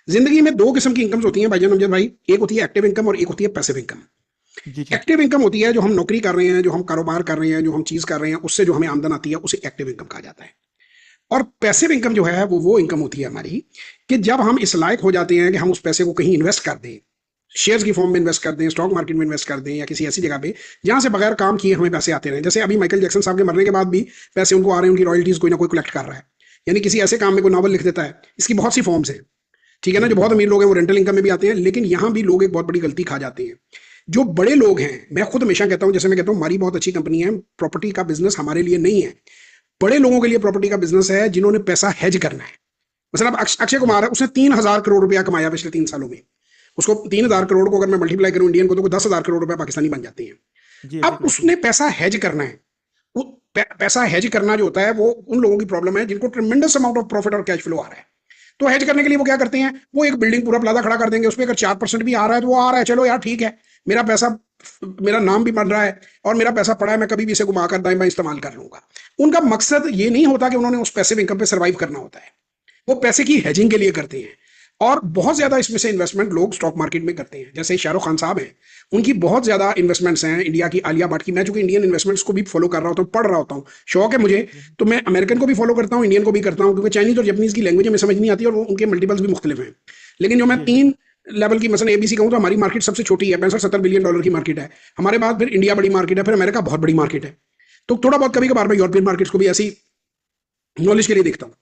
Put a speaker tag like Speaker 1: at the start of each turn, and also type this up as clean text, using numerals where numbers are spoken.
Speaker 1: जिंदगी में दो किस्म की इनकम्स होती हैं भाईजान अमजद भाई, एक होती है एक्टिव इनकम और एक होती है पैसिव इनकम।
Speaker 2: जी जी।
Speaker 1: एक्टिव इनकम होती है जो हम नौकरी कर रहे हैं, जो हम कारोबार कर रहे हैं, जो हम चीज कर रहे हैं, उससे जो हमें आमदन आती है उसे एक्टिव इनकम कहा जाता है। और पैसिव इनकम जो है वो इनकम होती है हमारी कि जब हम इस लायक हो जाते हैं कि हम उस पैसे को कहीं इन्वेस्ट कर दें, शेयर्स की फॉर्म में इन्वेस्ट कर दें, स्टॉक मार्केट में इन्वेस्ट कर दें, या किसी ऐसी जगह पे जहां से बगैर काम किए हमें पैसे आते रहे। जैसे अभी माइकल जैक्सन साहब के मरने के बाद भी पैसे उनको आ रहे हैं, उनकी रॉयल्टीज कोई ना कोई कलेक्ट कर रहा है। यानी किसी ऐसे काम में कोई नॉवल लिख देता है, इसकी बहुत सी फॉर्म्स हैं, ठीक है ना। जो
Speaker 2: बिल्कुल
Speaker 1: बहुत अमीर लोग हैं वो रेंटल इनकम में भी आते हैं, लेकिन यहां भी लोग एक बहुत बड़ी गलती खा जाते हैं। जो बड़े लोग हैं, मैं खुद हमेशा कहता हूं, जैसे मैं कहता हूं हमारी बहुत अच्छी कंपनी है, प्रॉपर्टी का बिजनेस हमारे लिए नहीं है, बड़े लोगों के लिए प्रॉपर्टी का बिजनेस है जिन्होंने पैसा हेज करना है। मतलब अक्षय कुमार है, उसने 3,000 करोड़ रुपया कमाया पिछले 3 सालों में। उसको 3,000 करोड़ को अगर मैं मल्टीप्लाई करूं इंडियन को, तो 10,000 करोड़ रुपए पाकिस्तानी बन जाते हैं।
Speaker 2: जी। ऐसे
Speaker 1: अब
Speaker 2: काफी
Speaker 1: उसने पैसा हेज करना है। वो पैसा हेज करना जो होता है वो उन लोगों की प्रॉब्लम है जिनको ट्रिमेंडस अमाउंट ऑफ प्रॉफिट और कैश फ्लो आ रहा है। तो हेज करने के लिए वो क्या करते हैं, वो एक बिल्डिंग पूरा प्लाजा खड़ा कर देंगे, उस पर अगर 4% भी आ रहा है तो वो आ रहा है, चलो यार ठीक है, मेरा पैसा, मेरा नाम भी बन रहा है और मेरा पैसा पड़ा है, मैं कभी भी इसे घुमाकर दाएं बाएं इस्तेमाल कर लूंगा। उनका मकसद ये नहीं होता कि उन्होंने उस पैसिव इनकम पे सर्वाइव करना होता है, वो पैसे की हेजिंग के लिए करते हैं। और बहुत ज्यादा इसमें से इन्वेस्टमेंट लोग स्टॉक मार्केट में करते हैं। जैसे शाहरुख खान साहब हैं, उनकी बहुत ज्यादा इन्वेस्टमेंट्स हैं, इंडिया की आलिया भट्ट की। मैं चूंकि इंडियन इन्वेस्टमेंट्स को भी फॉलो कर रहा होता हूँ, पढ़ रहा होता हूँ, शौक है मुझे, तो मैं अमेरिकन को भी फॉलो करता हूँ, इंडियन को भी करता हूँ, क्योंकि चाइनीज और जापानीज की लैंग्वेज हमें समझ नहीं आती और उनके मल्टीपल्स भी मुख्तलिफ हैं। लेकिन जो मैं
Speaker 2: जी जी।
Speaker 1: तीन लेवल की मसलन एबीसी कहूँ तो हमारी मार्केट सबसे छोटी है, 65-70 बिलियन डॉलर की मार्केट है। हमारे बाद फिर इंडिया बड़ी मार्केट है, फिर अमेरिका बहुत बड़ी मार्केट है। तो थोड़ा बहुत कभी कभार मैं यूरोपियन मार्केट्स को भी ऐसी नॉलेज के लिए देखता हूँ।